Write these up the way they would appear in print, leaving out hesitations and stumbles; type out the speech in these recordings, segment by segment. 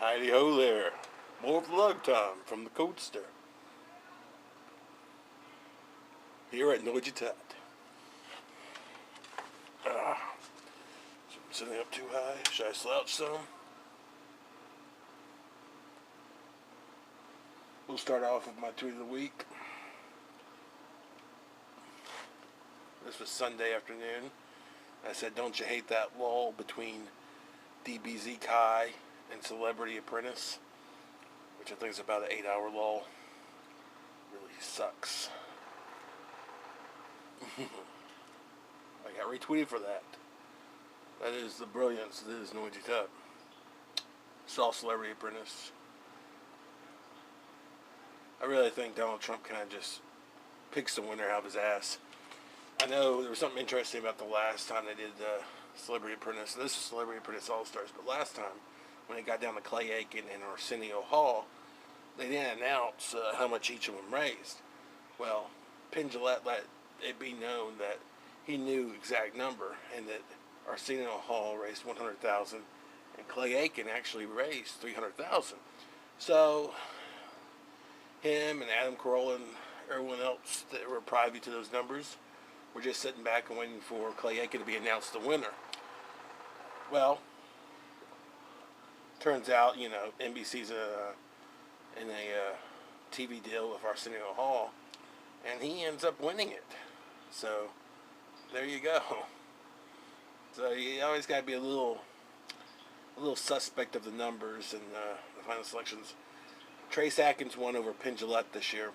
Heidi ho there. More vlog time from the Coaster. Here at Noyjeetut. I'm sitting up too high. Should I slouch some? We'll start off with my tweet of the week. This was Sunday afternoon. I said, don't you hate that lull between DBZ Kai and Celebrity Apprentice? Which I think is about an 8-hour lull. Really sucks. I got retweeted for that. That is the brilliance that is Noyjeetut. Saw Celebrity Apprentice. I really think Donald Trump kind of just picks the winner out of his ass. I know there was something interesting about the last time they did Celebrity Apprentice. This is Celebrity Apprentice All-Stars, but last time, when it got down to Clay Aiken and Arsenio Hall, they didn't announce how much each of them raised. Well, Penn Jillette let it be known that he knew exact number, and that Arsenio Hall raised $100,000, and Clay Aiken actually raised $300,000. So, him and Adam Carolla and everyone else that were privy to those numbers were just sitting back and waiting for Clay Aiken to be announced the winner. Well, turns out, you know, NBC's in a TV deal with Arsenio Hall, and he ends up winning it. So, there you go. So you always got to be a little suspect of the numbers and the final selections. Trace Atkins won over Penn Jillette this year.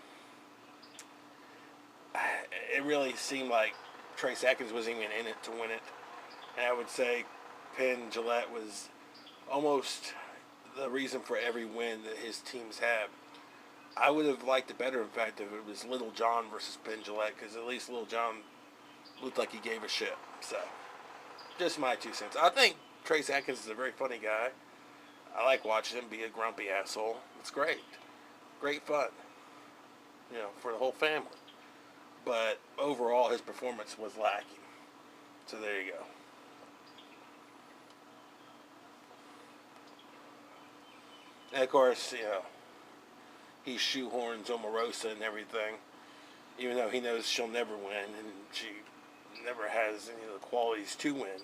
It really seemed like Trace Atkins wasn't even in it to win it. And I would say Penn Jillette was almost the reason for every win that his teams have. I would have liked it better, in fact, if it was Little John versus Penn Jillette, because at least Little John looked like he gave a shit. So, just my 2 cents. I think Trace Atkins is a very funny guy. I like watching him be a grumpy asshole. It's great. Great fun. You know, for the whole family. But overall, his performance was lacking. So there you go. And of course, you know, he shoehorns Omarosa and everything, even though he knows she'll never win, and she never has any of the qualities to win.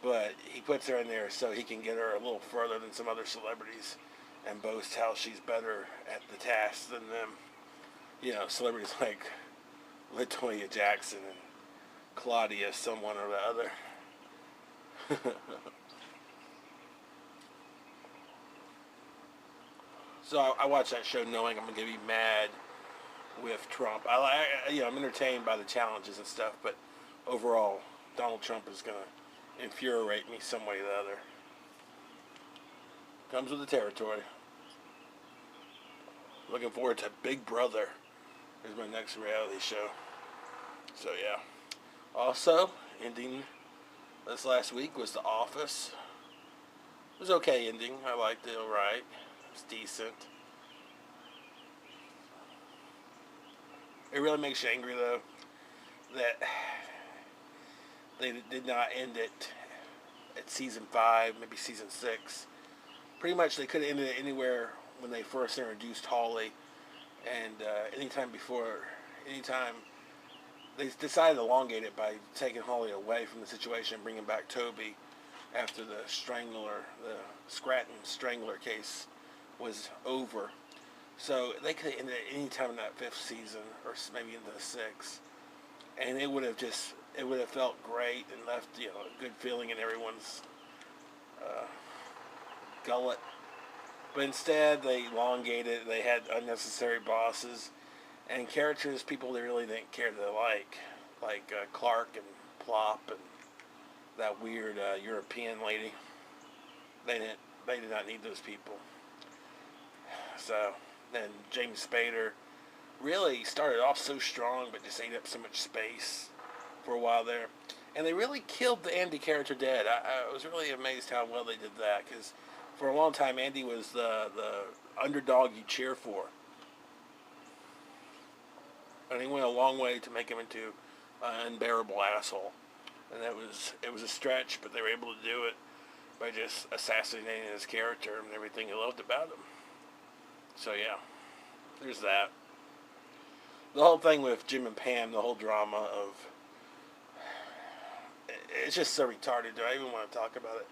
But he puts her in there so he can get her a little further than some other celebrities and boast how she's better at the task than them. You know, celebrities like LaToya Jackson and Claudia, someone or the other. So I watched that show knowing I'm going to be mad with Trump. I'm entertained by the challenges and stuff, but overall, Donald Trump is going to infuriate me some way or the other. Comes with the territory. Looking forward to Big Brother. Here's my next reality show. So yeah. Also, ending this last week was The Office. It was okay ending. I liked it alright. It's decent. It really makes you angry, though, that they did not end it at season 5, maybe season 6. Pretty much they could have ended it anywhere when they first introduced Holly, and anytime they decided to elongate it by taking Holly away from the situation and bringing back Toby after the Scranton Strangler case was over. So they could have ended it any time in that 5th season, or maybe into the 6th, and it would have felt great and left, you know, a good feeling in everyone's gullet. But instead, they elongated it. They had unnecessary bosses and characters people they really didn't care to like Clark and Plop and that weird European lady. They did not need those people. So, then James Spader really started off so strong, but just ate up so much space for a while there. And they really killed the Andy character dead. I was really amazed how well they did that, because for a long time, Andy was the underdog you cheer for. And he went a long way to make him into an unbearable asshole. And it was a stretch, but they were able to do it. by just assassinating his character and everything he loved about him. So yeah, there's that. The whole thing with Jim and Pam, the whole drama of, it's just so retarded. Do I even want to talk about it?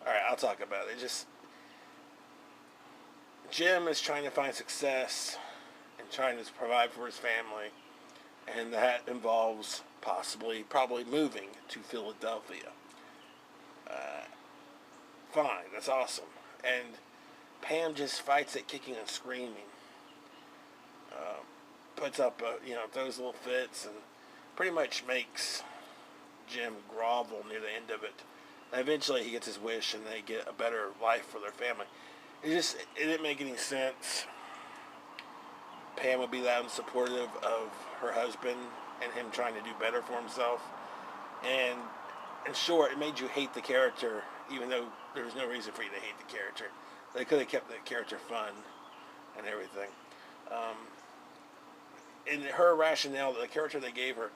Alright, I'll talk about it. Jim is trying to find success and trying to provide for his family, and that involves probably moving to Philadelphia. Fine, that's awesome. And Pam just fights it, kicking and screaming. Puts up, those little fits, and pretty much makes Jim grovel near the end of it. And eventually he gets his wish, and they get a better life for their family. It didn't make any sense. Pam would be that unsupportive of her husband and him trying to do better for himself. And in short, it made you hate the character, even though there was no reason for you to hate the character. They could have kept the character fun and everything. In her rationale, the character they gave her,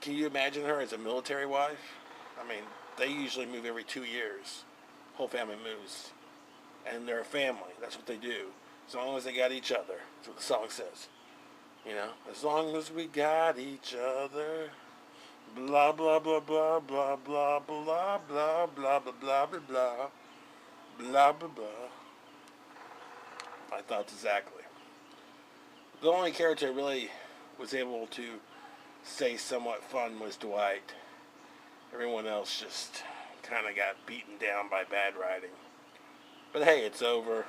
can you imagine her as a military wife? I mean, they usually move every 2 years. Whole family moves. And they're a family. That's what they do. As long as they got each other. That's what the song says. As long as we got each other. Blah, blah, blah, blah, blah, blah, blah, blah, blah, blah, blah, blah, blah, blah, blah, blah. My thoughts exactly. The only character I really was able to say somewhat fun was Dwight. Everyone else just kind of got beaten down by bad writing. But hey, it's over.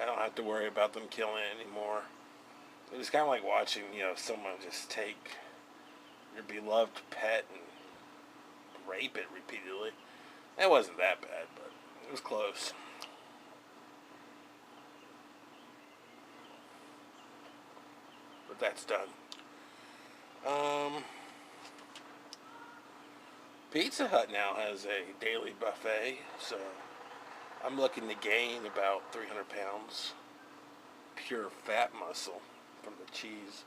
I don't have to worry about them killing it anymore. It was kind of like watching, someone just take your beloved pet and rape it repeatedly. It wasn't that bad, but it was close. But that's done. Pizza Hut now has a daily buffet, so I'm looking to gain about 300 pounds. Pure fat muscle from the cheese.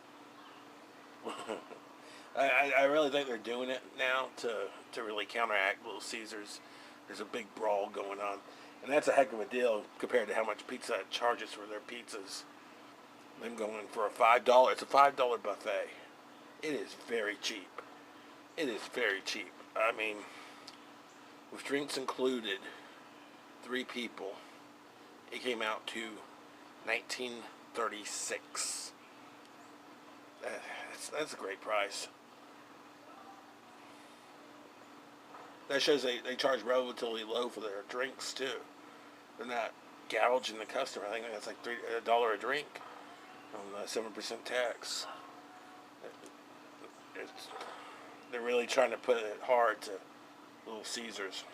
I really think they're doing it now to really counteract Little Caesars. There's a big brawl going on. And that's a heck of a deal compared to how much Pizza Hut charges for their pizzas. Them going for a $5. It's a $5 buffet. It is very cheap. It is very cheap. I mean, with drinks included, 3 people, it came out to $19.36. That's a great price. That shows they charge relatively low for their drinks too. They're not gouging the customer. I think that's like $1 a drink on the 7% tax. They're really trying to put it hard to Little Caesars.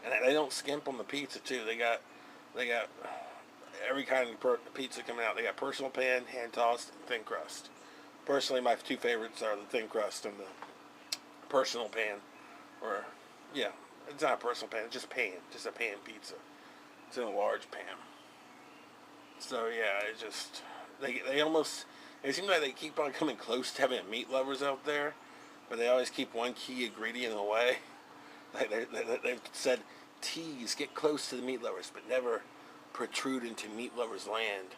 And they don't skimp on the pizza too. They got every kind of pizza coming out. They got personal pan, hand tossed, and thin crust. Personally, my 2 favorites are the thin crust and the personal pan. Or, yeah, it's not a personal pan. It's just a pan pizza. It's in a large pan. So yeah, it just they almost. It seems like they keep on coming close to having meat lovers out there, but they always keep one key ingredient away. They've said, tease, get close to the meat lovers, but never protrude into meat lovers' land,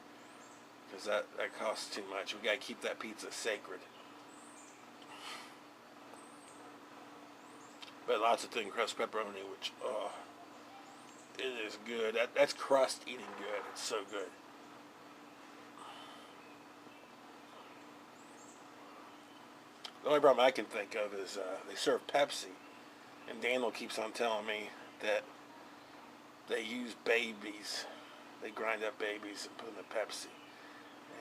because that costs too much. We got to keep that pizza sacred. But lots of thin crust pepperoni, which, it is good. That's crust eating good. It's so good. The only problem I can think of is they serve Pepsi, and Daniel keeps on telling me that they use babies. They grind up babies and put in the Pepsi.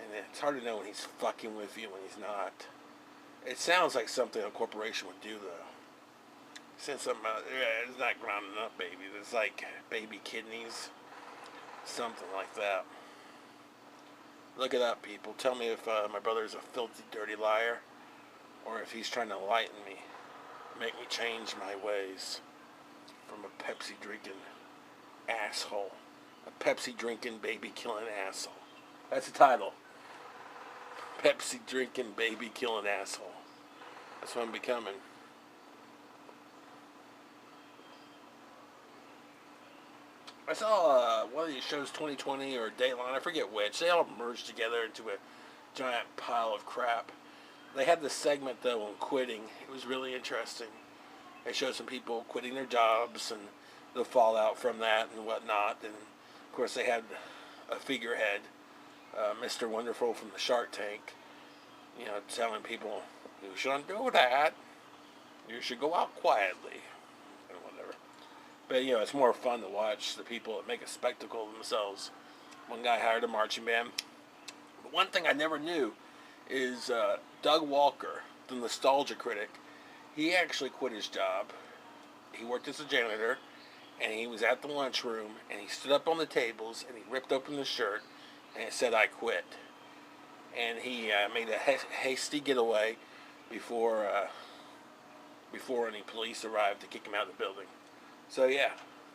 And it's hard to know when he's fucking with you when he's not. It sounds like something a corporation would do, though. Since it's not grinding up babies. It's like baby kidneys. Something like that. Look it up, people. Tell me if my brother's a filthy, dirty liar, or if he's trying to enlighten me, make me change my ways from a Pepsi drinking asshole. A Pepsi drinking, baby killing asshole. That's the title. Pepsi drinking, baby killing asshole. That's what I'm becoming. I saw one of these shows, 2020 or Dateline, I forget which. They all merged together into a giant pile of crap. They had this segment, though, on quitting. It was really interesting. They showed some people quitting their jobs and the fallout from that and whatnot. And, of course, they had a figurehead, Mr. Wonderful from the Shark Tank, you know, telling people, you shouldn't do that. You should go out quietly. And whatever. But, you know, it's more fun to watch the people that make a spectacle of themselves. One guy hired a marching band. But one thing I never knew is Doug Walker, the nostalgia critic. He actually quit his job. He worked as a janitor, and he was at the lunchroom, and he stood up on the tables, and he ripped open the shirt, and it said, "I quit." And he made a hasty getaway before any police arrived to kick him out of the building. So yeah,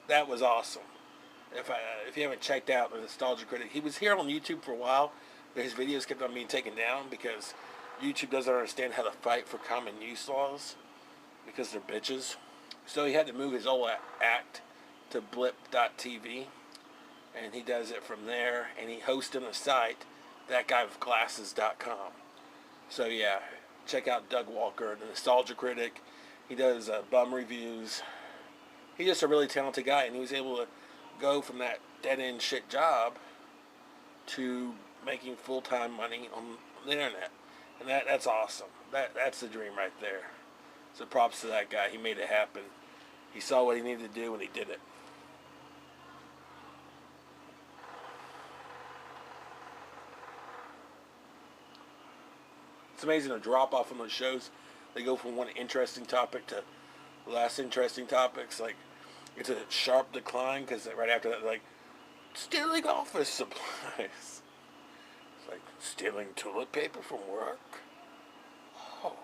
that was awesome. If you haven't checked out the Nostalgia Critic, he was here on YouTube for a while, but his videos kept on being taken down because YouTube doesn't understand how to fight for common use laws because they're bitches. So he had to move his old act to blip.tv, and he does it from there, and he hosts on a site, thatguywithglasses.com. So yeah, check out Doug Walker, the Nostalgia Critic. He does bum reviews. He's just a really talented guy, and he was able to go from that dead-end shit job to making full-time money on the internet. And that's awesome. That's the dream right there. So props to that guy. He made it happen. He saw what he needed to do, and he did it. It's amazing the drop-off on those shows. They go from one interesting topic to less interesting topics. Like, it's a sharp decline because right after that, like, stealing office supplies. It's like, stealing toilet paper from work. Oh,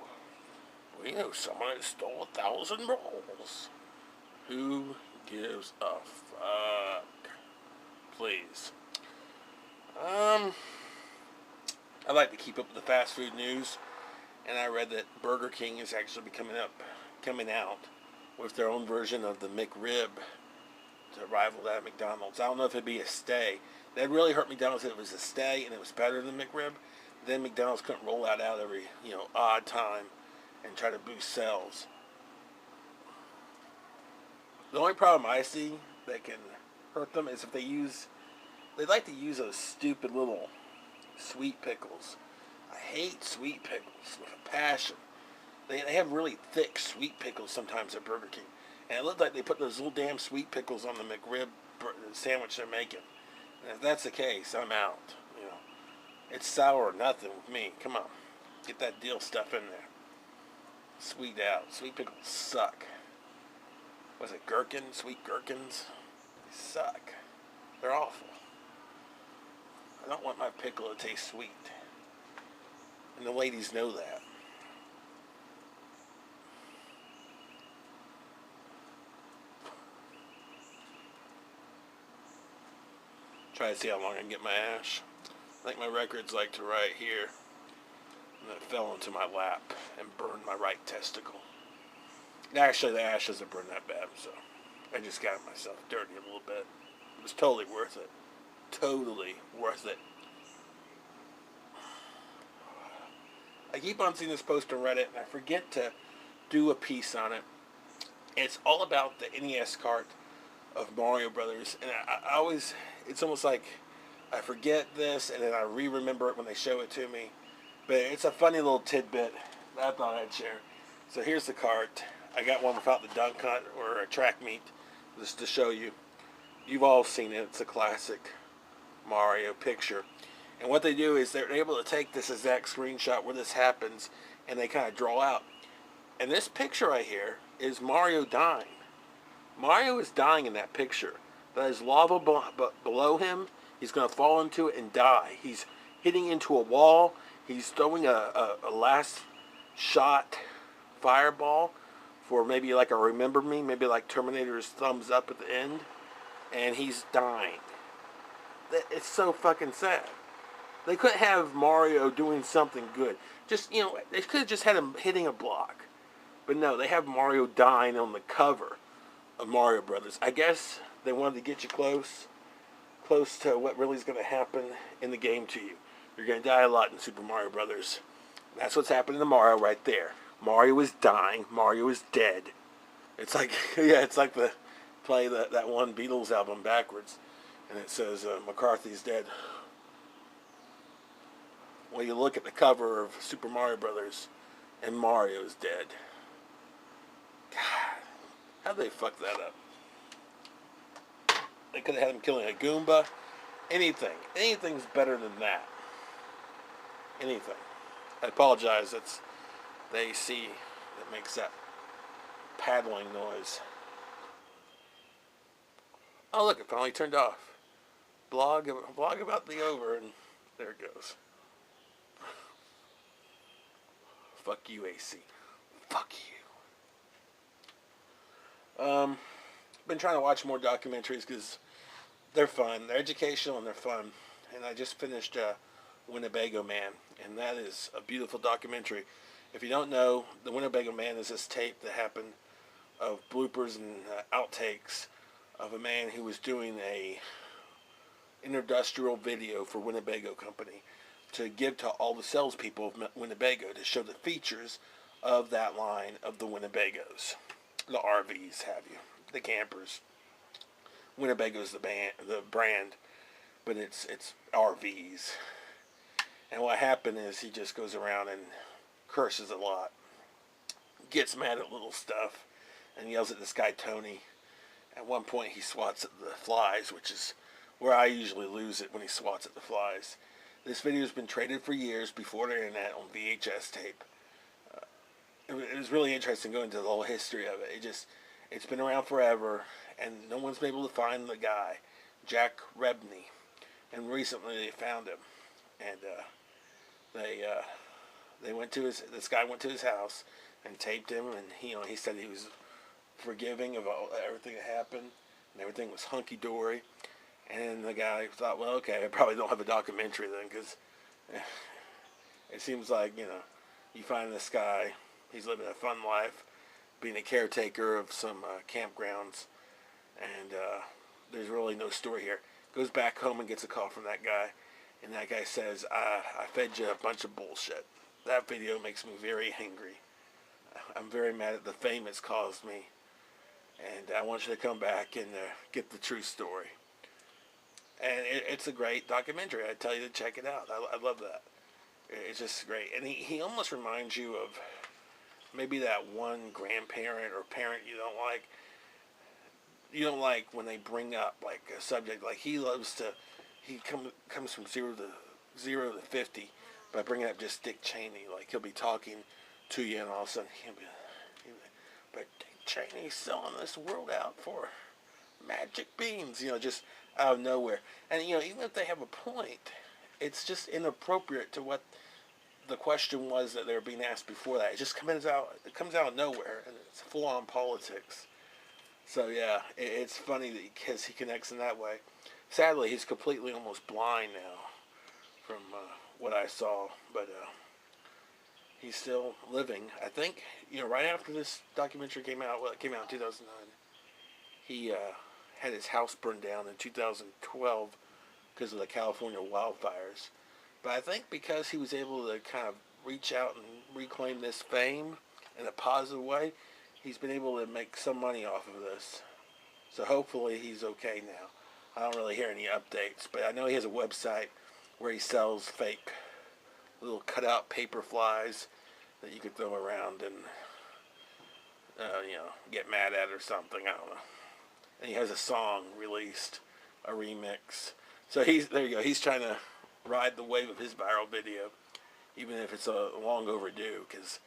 we know someone that stole 1,000 rolls. Who gives a fuck? Please. I like to keep up with the fast food news, and I read that Burger King is actually coming out with their own version of the McRib to rival that at McDonald's. I don't know if it'd be a stay. That'd really hurt McDonald's if it was a stay and it was better than McRib. Then McDonald's couldn't roll that out every, odd time and try to boost sales. The only problem I see that can hurt them is if they like to use those stupid little sweet pickles. I hate sweet pickles with a passion. They have really thick sweet pickles sometimes at Burger King. And it looked like they put those little damn sweet pickles on the McRib sandwich they're making. And if that's the case, I'm out. It's sour or nothing with me. Come on. Get that dill stuff in there. Sweet out. Sweet pickles suck. Was it gherkins? Sweet gherkins? They suck. They're awful. I don't want my pickle to taste sweet. And the ladies know that. Try to see how long I can get my ash. I think my record's like to right here. And it fell into my lap and burned my right testicle. Actually, the ash doesn't burn that bad, so I just got myself dirty a little bit. It was totally worth it. Totally worth it. I keep on seeing this post on Reddit, and I forget to do a piece on it. It's all about the NES cart of Mario Brothers, and I always, it's almost like I forget this, and then I remember it when they show it to me. But it's a funny little tidbit that I thought I'd share. So here's the cart. I got one without the dunk hunt or a track meet, just to show you. You've all seen it. It's a classic Mario picture. And what they do is they're able to take this exact screenshot where this happens, and they kind of draw out. And this picture right here is Mario dying. Mario is dying in that picture. There's lava below him. He's going to fall into it and die. He's hitting into a wall. He's throwing a last shot fireball for maybe like a remember me, maybe like Terminator's thumbs up at the end. And he's dying. It's so fucking sad. They couldn't have Mario doing something good. Just, they could have just had him hitting a block. But no, they have Mario dying on the cover of Mario Brothers. I guess They wanted to get you close to what really is going to happen in the game to you. You're going to die a lot in Super Mario Brothers. That's what's happening to Mario right there. Mario is dying. Mario is dead. It's like, yeah, it's like play that one Beatles album backwards, and it says McCarthy's dead. Well, you look at the cover of Super Mario Brothers, and Mario's dead. God, how'd they fuck that up? They could have had him killing a Goomba. Anything. Anything's better than that. Anything. I apologize. That's the AC that makes that paddling noise. Oh, look, it finally turned off. Blog about the over, and there it goes. Fuck you, AC. Fuck you. Been trying to watch more documentaries because they're fun. They're educational and they're fun. And I just finished Winnebago Man, and that is a beautiful documentary. If you don't know, the Winnebago Man is this tape that happened of bloopers and outtakes of a man who was doing a industrial video for Winnebago Company to give to all the salespeople of Winnebago to show the features of that line of the Winnebagos, the RVs, have you, the campers. Winnebago's the brand, but it's RVs. And what happened is he just goes around and curses a lot, gets mad at little stuff, and yells at this guy Tony. At one point he swats at the flies, which is where I usually lose it, when he swats at the flies. This video has been traded for years before the internet on VHS tape. It was really interesting going into the whole history of it. It's been around forever, and no one's been able to find the guy, Jack Rebney. And recently they found him, and this guy went to his house and taped him, and he said he was forgiving of everything that happened, and everything was hunky-dory. And the guy thought, well, okay, I probably don't have a documentary then, because it seems like, you find this guy, he's living a fun life, being a caretaker of some campgrounds, and there's really no story here. Goes back home and gets a call from that guy, and that guy says, I fed you a bunch of bullshit. That video makes me very angry. I'm very mad at the fame it's caused me, and I want you to come back and get the true story. And it's a great documentary. I tell you to check it out. I love that. It's just great. And he almost reminds you of maybe that one grandparent or parent you don't like. You don't like when they bring up like a subject. Like he comes from 0 to 50 by bringing up just Dick Cheney. Like he'll be talking to you, and all of a sudden he'll be but Dick Cheney's selling this world out for magic beans. Just out of nowhere. And even if they have a point, it's just inappropriate to what the question was that they were being asked before that. It comes out of nowhere, and it's full on politics. So yeah, it's funny because he connects in that way. Sadly, he's completely almost blind now from what I saw, but he's still living. I think right after this documentary came out, it came out in 2009. He had his house burned down in 2012 because of the California wildfires. But I think because he was able to kind of reach out and reclaim this fame in a positive way, he's been able to make some money off of this. So hopefully he's okay now. I don't really hear any updates, but I know he has a website where he sells fake little cutout paper flies that you could throw around and get mad at or something. I don't know. And he has a song released, a remix. So there you go. He's trying to ride the wave of his viral video, even if it's long overdue, because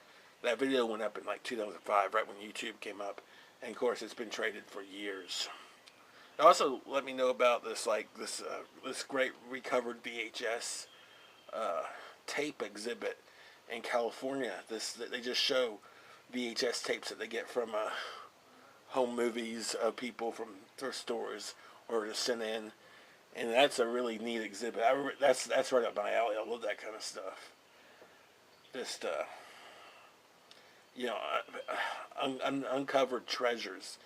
that video went up in like 2005, right when YouTube came up. And of course, it's been traded for years. Also, let me know about this great recovered VHS tape exhibit in California. They just show VHS tapes that they get from home movies of people from thrift stores or to send in, and that's a really neat exhibit. That's right up my alley. I love that kind of stuff. Just uncovered treasures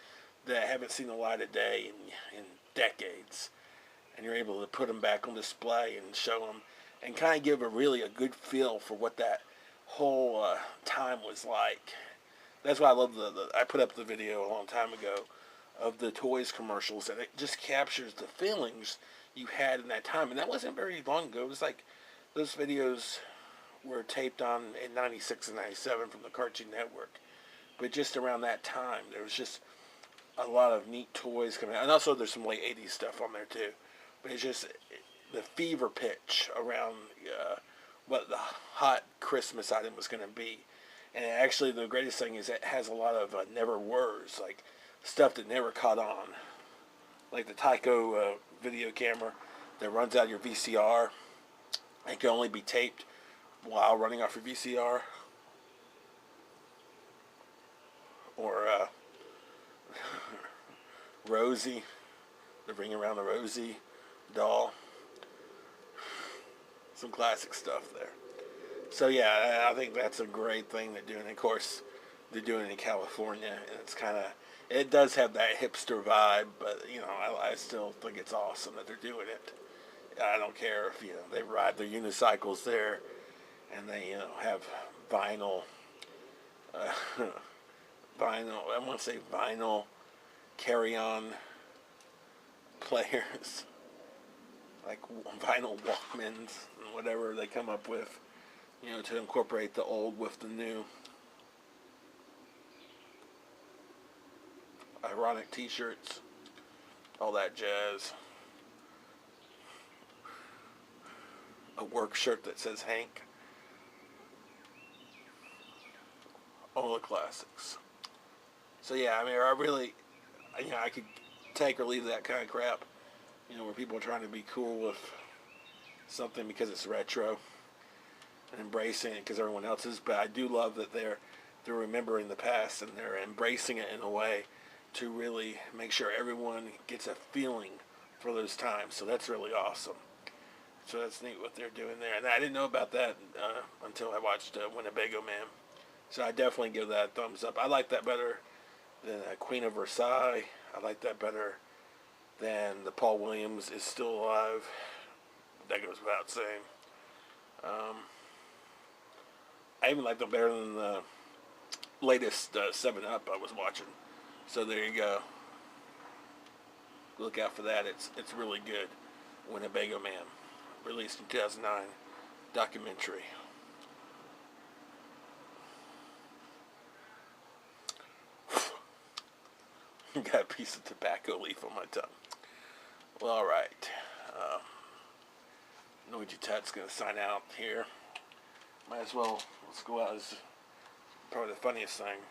that haven't seen the light of day in decades, and you're able to put them back on display and show them, and kind of give a good feel for what that whole time was like. That's why I love I put up the video a long time ago of the toys commercials, and it just captures the feelings you had in that time. And that wasn't very long ago. It was like those videos were taped on in 96 and 97 from the Cartoon Network. But just around that time, there was just a lot of neat toys coming out. And also there's some late 80s stuff on there too. But it's just the fever pitch around what the hot Christmas item was going to be. And actually the greatest thing is it has a lot of never were's, like stuff that never caught on. Like the Tyco video camera that runs out of your VCR. It can only be taped while running off your VCR. Or Rosie, the Ring Around the Rosie doll. Some classic stuff there. So yeah, I think that's a great thing they're doing. Of course, they're doing it in California, and it's kind of, it does have that hipster vibe, but you know, I still think it's awesome that they're doing it. I don't care if, you know, they ride their unicycles there, and they, you know, have vinyl, I want to say vinyl carry-on players, like vinyl Walkmans and whatever they come up with, you know, to incorporate the old with the new. Ironic t-shirts, all that jazz. A work shirt that says Hank. All the classics. So yeah, I mean, I really, you know, I could take or leave that kind of crap, you know, where people are trying to be cool with something because it's retro and embracing it because everyone else is. But I do love that they're remembering the past and they're embracing it in a way to really make sure everyone gets a feeling for those times. So that's really awesome. So that's neat what they're doing there. And I didn't know about that until I watched Winnebago Man. So I definitely give that a thumbs up. I like that better than Queen of Versailles. I like that better than the Paul Williams Is Still Alive. That goes without saying. I even like them better than the latest 7-Up I was watching. So there you go. Look out for that. It's really good. Winnebago Man. Released in 2009. Documentary. Got a piece of tobacco leaf on my tongue. Well, alright. Noyjeetut's going to sign out here. Might as well, let's go out as probably the funniest thing.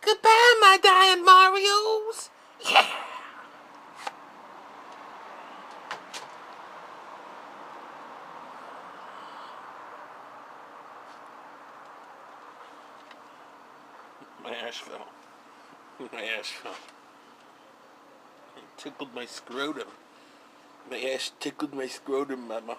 Goodbye, my dying Marios! Yeah! My ash fell. My ash fell. It tickled my scrotum. My ash tickled my scrotum, mama.